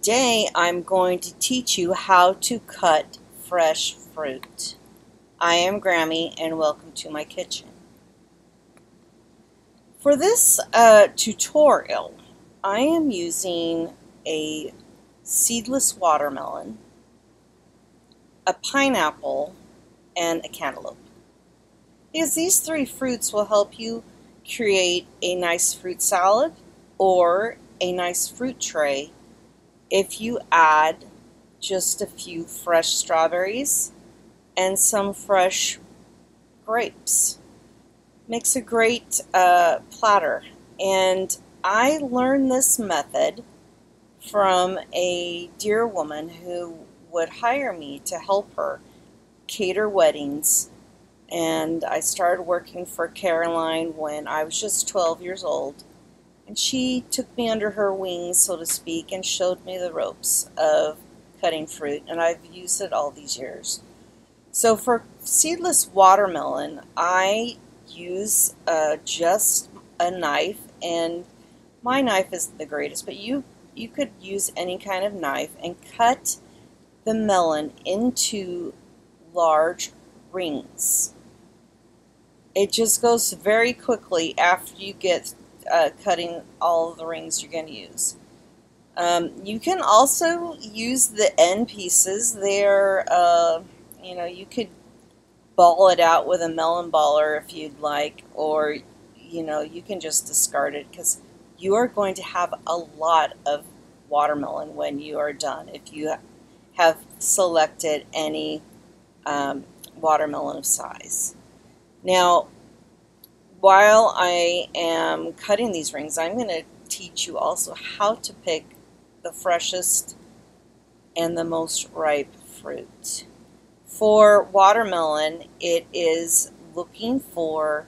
Today I'm going to teach you how to cut fresh fruit. I am Grammy and welcome to my kitchen. For this tutorial, I am using a seedless watermelon, a pineapple, and a cantaloupe. Because these three fruits will help you create a nice fruit salad or a nice fruit tray if you add just a few fresh strawberries and some fresh grapes. Makes a great platter. And I learned this method from a dear woman who would hire me to help her cater weddings. And I started working for Caroline when I was just 12 years old. And she took me under her wings, so to speak, and showed me the ropes of cutting fruit, and I've used it all these years. So for seedless watermelon, I use just a knife, and my knife isn't the greatest, but you could use any kind of knife and cut the melon into large rings. It just goes very quickly after you get cutting all of the rings you're going to use. You can also use the end pieces. They're, you could ball it out with a melon baller if you'd like, or, you can just discard it because you are going to have a lot of watermelon when you are done if you have selected any watermelon of size. Now, while I am cutting these rings, I'm going to teach you also how to pick the freshest and the most ripe fruit. For watermelon, it is looking for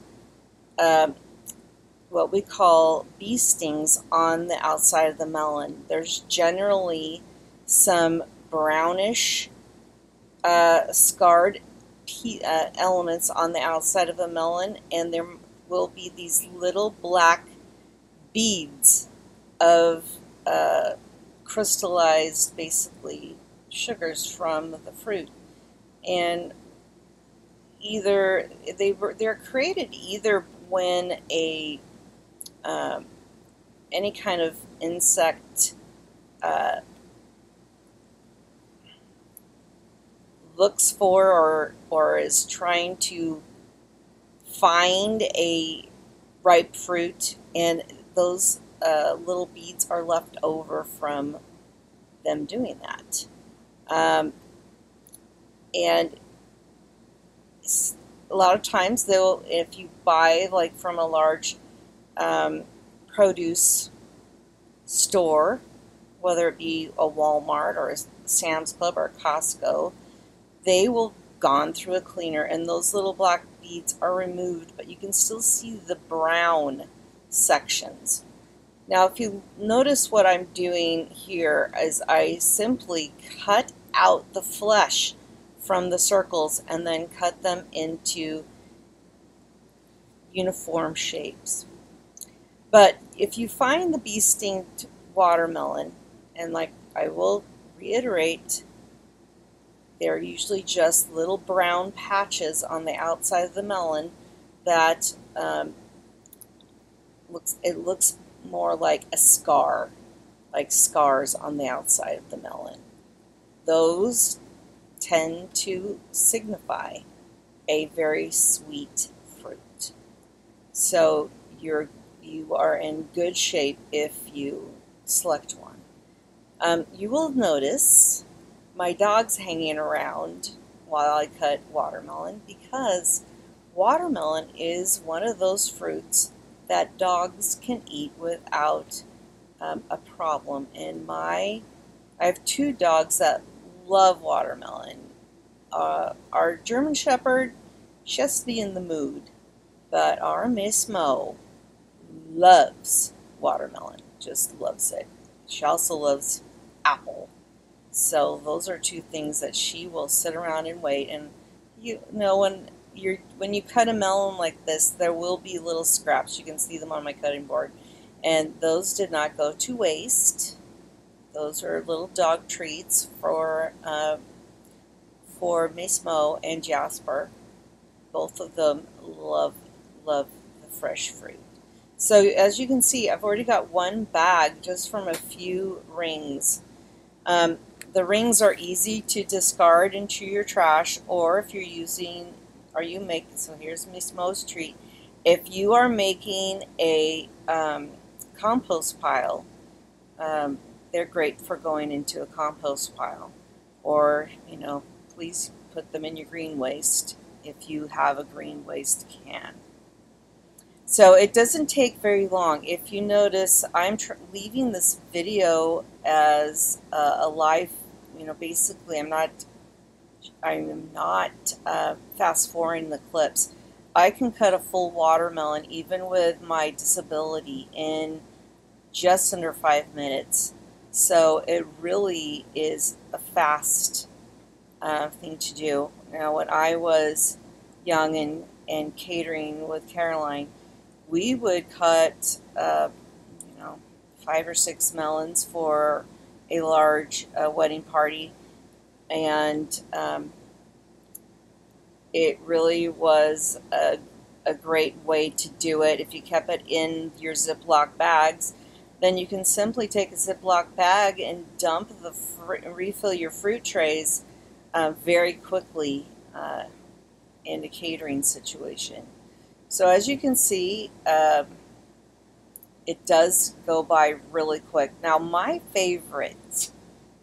what we call bee stings on the outside of the melon. There's generally some brownish scarred elements on the outside of the melon, and there will be these little black beads of crystallized, basically, sugars from the fruit. And they're created either when any kind of insect looks for or is trying to find a ripe fruit, and those little beads are left over from them doing that. And a lot of times if you buy like from a large produce store, whether it be a Walmart or a Sam's Club or a Costco, they will gone through a cleaner and those little black beads are removed, but you can still see the brown sections. Now, if you notice what I'm doing here is I simply cut out the flesh from the circles and then cut them into uniform shapes. But if you find the bee stinged watermelon, and like I will reiterate, they're usually just little brown patches on the outside of the melon that looks more like a scar, like scars on the outside of the melon. Those tend to signify a very sweet fruit. So you are in good shape if you select one. You will notice my dog's hanging around while I cut watermelon, because watermelon is one of those fruits that dogs can eat without a problem. And I have two dogs that love watermelon. Our German Shepherd, she has to be in the mood, but our Miss Mo loves watermelon, just loves it. She also loves apple. So those are two things that she will sit around and wait. And when you cut a melon like this, there will be little scraps. You can see them on my cutting board, and those did not go to waste. Those are little dog treats for Miss Mo and Jasper. Both of them love the fresh fruit. So as you can see, I've already got one bag just from a few rings. The rings are easy to discard into your trash, or if you're using, so here's Miss Mo's treat. If you are making a compost pile, they're great for going into a compost pile. Or, please put them in your green waste if you have a green waste can. So it doesn't take very long. If you notice, I'm leaving this video as a live, basically I'm not fast forwarding the clips. I can cut a full watermelon, even with my disability, in just under 5 minutes. So it really is a fast thing to do. Now, when I was young and catering with Caroline, we would cut, 5 or 6 melons for a large wedding party, and it really was a great way to do it. If you kept it in your Ziploc bags, then you can simply take a Ziploc bag and dump refill your fruit trays very quickly in a catering situation. So as you can see, it does go by really quick. Now, my favorite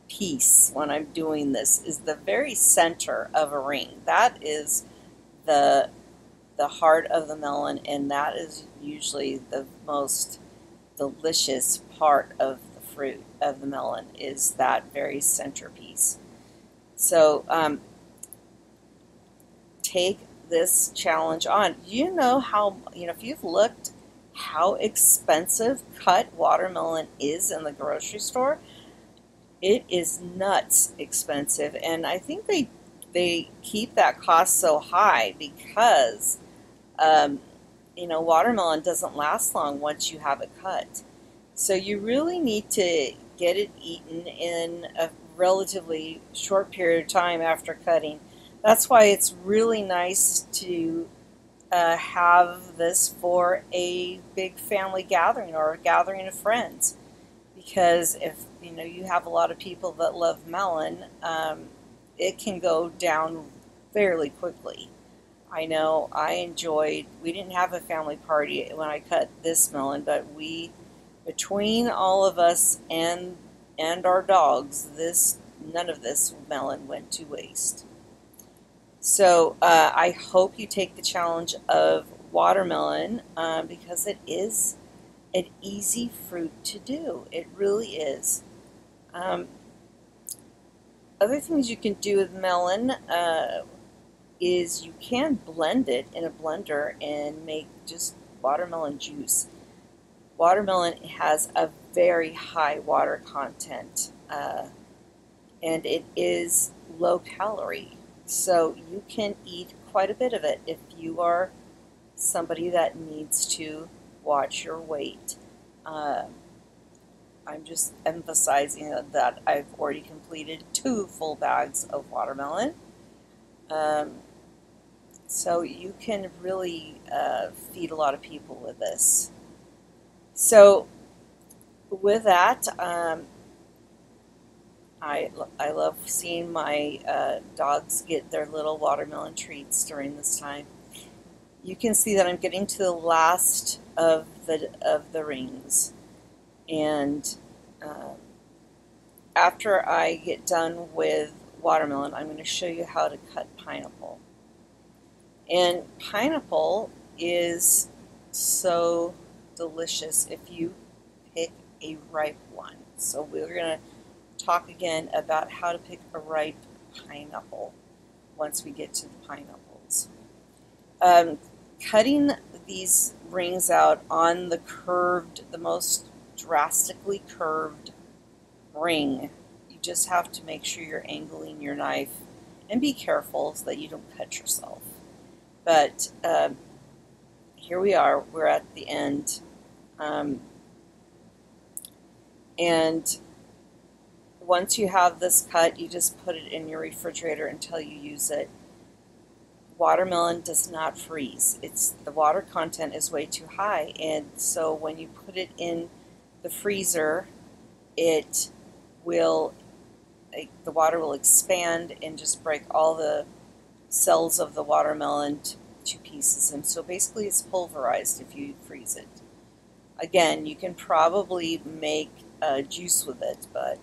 piece when I'm doing this is the very center of a ring. That is the heart of the melon, and that is usually the most delicious part of the fruit of the melon, is that very centerpiece. So take this challenge on. You know how, if you've looked how expensive cut watermelon is in the grocery store, it is nuts expensive. And I think they keep that cost so high because watermelon doesn't last long once you have it cut. So you really need to get it eaten in a relatively short period of time after cutting. That's why it's really nice to have this for a big family gathering or a gathering of friends. Because if you have a lot of people that love melon, it can go down fairly quickly. I know we didn't have a family party when I cut this melon, but between all of us and our dogs, none of this melon went to waste. So I hope you take the challenge of watermelon because it is an easy fruit to do. It really is. Other things you can do with melon is you can blend it in a blender and make just watermelon juice. Watermelon has a very high water content and it is low calorie. So you can eat quite a bit of it if you are somebody that needs to watch your weight. I'm just emphasizing that I've already completed 2 full bags of watermelon. So you can really feed a lot of people with this. So with that, I love seeing my dogs get their little watermelon treats during this time. You can see that I'm getting to the last of the rings, and after I get done with watermelon, I'm going to show you how to cut pineapple. And pineapple is so delicious if you pick a ripe one. So we're going to talk again about how to pick a ripe pineapple once we get to the pineapples. Cutting these rings out on the most drastically curved ring, you just have to make sure you're angling your knife and be careful so that you don't cut yourself. But here we are, we're at the end. And once you have this cut, you just put it in your refrigerator until you use it. Watermelon does not freeze. The water content is way too high, and so when you put it in the freezer, it will the water will expand and just break all the cells of the watermelon to pieces, and so basically it's pulverized if you freeze it. Again, you can probably make juice with it, but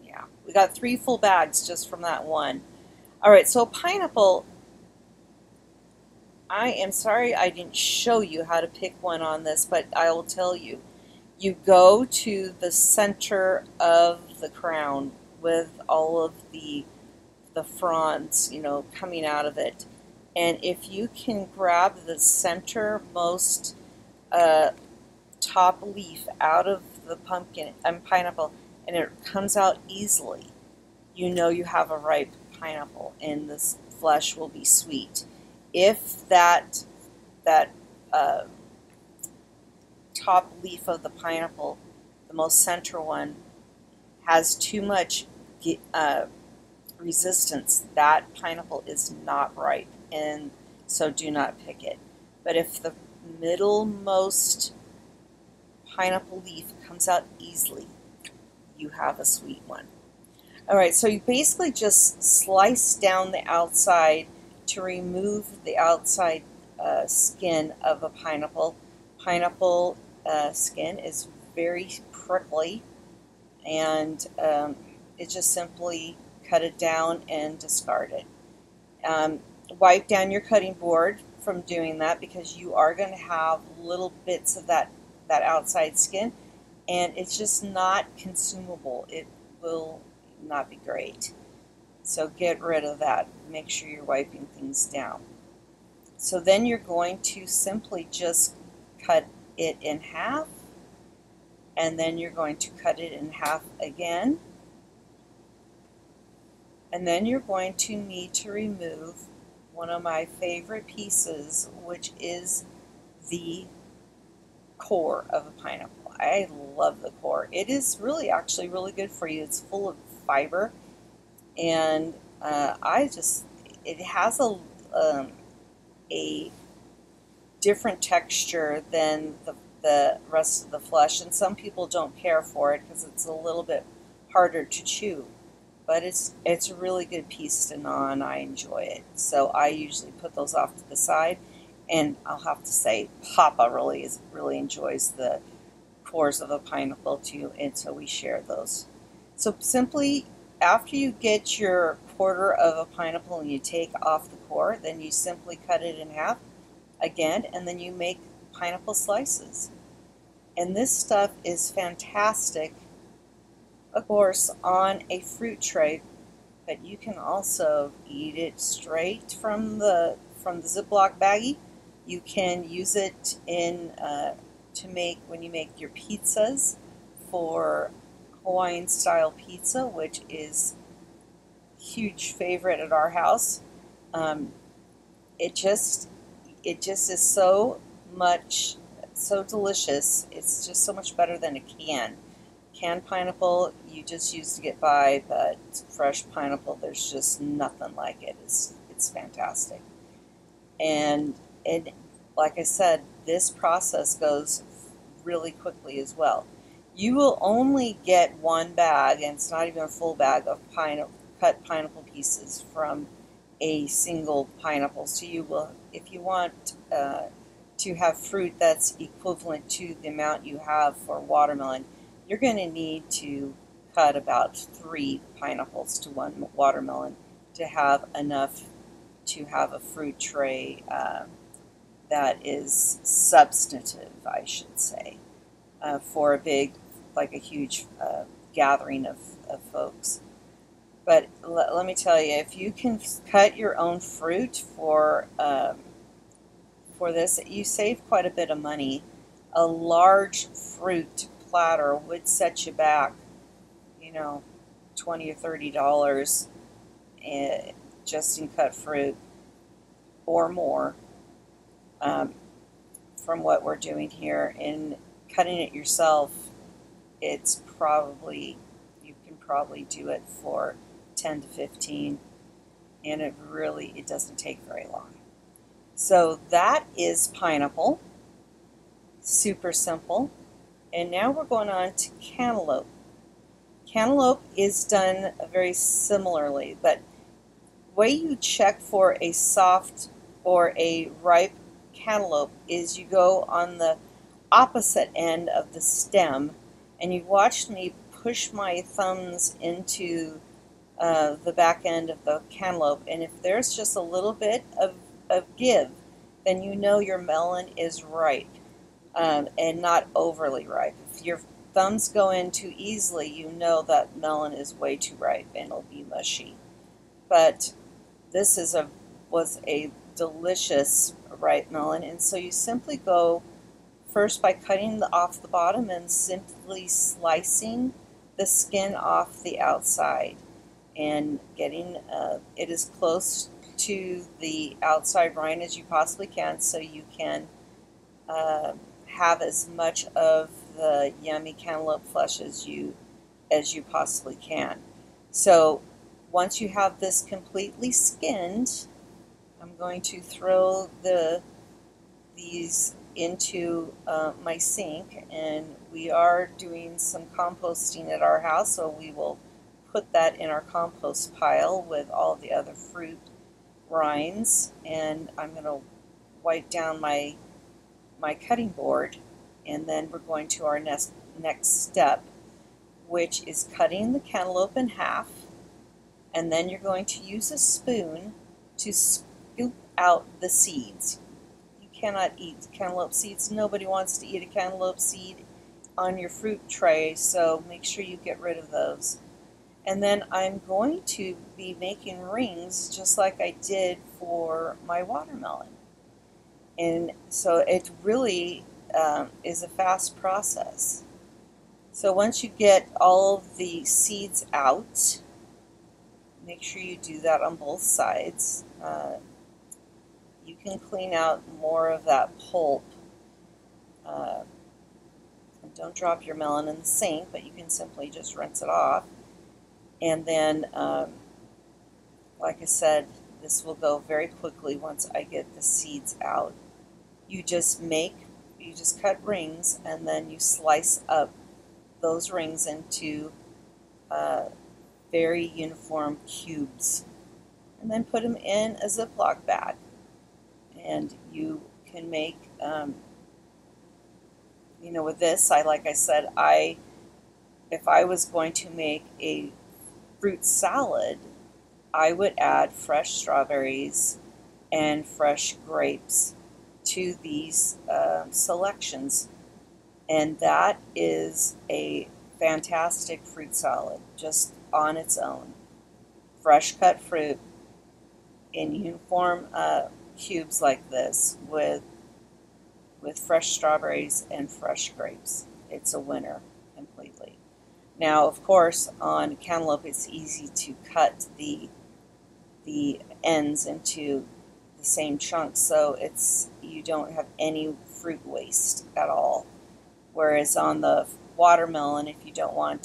yeah, we got 3 full bags just from that one. All right, so pineapple, I am sorry I didn't show you how to pick one on this, but I will tell you. You go to the center of the crown with all of the fronds, coming out of it. And if you can grab the centermost top leaf out of the pineapple, and it comes out easily, you know you have a ripe pineapple, and this flesh will be sweet. If that top leaf of the pineapple, the most center one, has too much resistance, that pineapple is not ripe, and so do not pick it. But if the middlemost pineapple leaf comes out easily, you have a sweet one. All right, so you basically just slice down the outside to remove the outside skin of a pineapple. Pineapple skin is very prickly, and it just simply cut it down and discard it. Wipe down your cutting board from doing that, because you are going to have little bits of that outside skin, and it's just not consumable. It will not be great. So get rid of that. Make sure you're wiping things down. So then you're going to simply just cut it in half, and then you're going to cut it in half again, and then you're going to need to remove one of my favorite pieces, which is the core of a pineapple. I love the core. It is really actually really good for you. It's full of fiber, and it has a different texture than the rest of the flesh, and some people don't care for it because it's a little bit harder to chew. But it's a really good piece to gnaw, and I enjoy it. So I usually put those off to the side, and I'll have to say Papa really enjoys the cores of a pineapple too, and so we share those. So simply, after you get your quarter of a pineapple and you take off the core, then you simply cut it in half again, and then you make pineapple slices. And this stuff is fantastic, of course, on a fruit tray, but you can also eat it straight from the Ziploc baggie. You can use it in when you make your pizzas for Hawaiian style pizza, which is a huge favorite at our house. It just is so delicious. It's just so much better than a canned pineapple. You just use to get by, but fresh pineapple, there's just nothing like it. It's fantastic. And like I said, this process goes really quickly as well. You will only get 1 bag, and it's not even a full bag, of cut pineapple pieces from a single pineapple. So you will, if you want to have fruit that's equivalent to the amount you have for watermelon, you're going to need to cut about 3 pineapples to 1 watermelon to have enough to have a fruit tray that is substantive, I should say, for a huge gathering of folks. But let me tell you, if you can cut your own fruit for this, you save quite a bit of money. A large fruit platter would set you back, $20 or $30 just in cut fruit, or more, from what we're doing here. In cutting it yourself, you can probably do it for 10 to 15, and it doesn't take very long. So that is pineapple. Super simple. And now we're going on to cantaloupe. Cantaloupe is done very similarly, but the way you check for a soft or a ripe cantaloupe is you go on the opposite end of the stem, and you watch me push my thumbs into the back end of the cantaloupe, and if there's just a little bit of give, then you know your melon is ripe and not overly ripe. If your thumbs go in too easily, you know that melon is way too ripe and it'll be mushy. But this was a delicious ripe melon, and so you simply go first by cutting off the bottom and simply slicing the skin off the outside and getting it as close to the outside rind as you possibly can, so you can have as much of the yummy cantaloupe flesh as you possibly can. So once you have this completely skinned, I'm going to throw these into my sink, and we are doing some composting at our house, so we will put that in our compost pile with all the other fruit rinds. And I'm going to wipe down my cutting board, and then we're going to our next step, which is cutting the cantaloupe in half, and then you're going to use a spoon to scoop out the seeds. You cannot eat cantaloupe seeds. Nobody wants to eat a cantaloupe seed on your fruit tray, so make sure you get rid of those. And then I'm going to be making rings just like I did for my watermelon. And so it really is a fast process. So once you get all of the seeds out, make sure you do that on both sides. You can clean out more of that pulp. And don't drop your melon in the sink, but you can simply just rinse it off. And then, like I said, this will go very quickly once I get the seeds out. You just cut rings, and then you slice up those rings into very uniform cubes, and then put them in a Ziploc bag. And you can make, with this, like I said, if I was going to make a fruit salad, I would add fresh strawberries and fresh grapes to these selections, and that is a fantastic fruit salad just on its own. Fresh cut fruit in uniform cubes like this with fresh strawberries and fresh grapes. It's a winner completely. Now, of course, on cantaloupe, it's easy to cut the ends into the same chunks, so you don't have any fruit waste at all. Whereas on the watermelon, if you don't want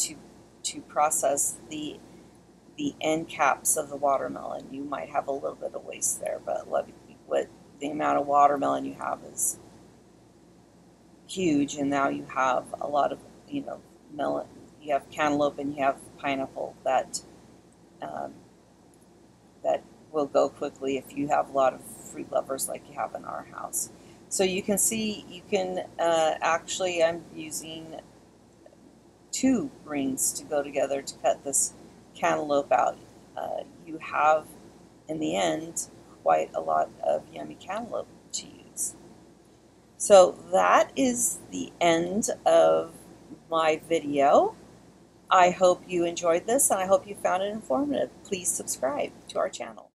to process the end caps of the watermelon, you might have a little bit of waste there. But what the amount of watermelon you have is huge, and now you have a lot of melon. You have cantaloupe and you have pineapple that will go quickly if you have a lot of fruit lovers like you have in our house. So you can see, actually, I'm using 2 rings to go together to cut this cantaloupe out. You have, in the end, quite a lot of yummy cantaloupe to use. So that is the end of my video. I hope you enjoyed this, and I hope you found it informative. Please subscribe to our channel.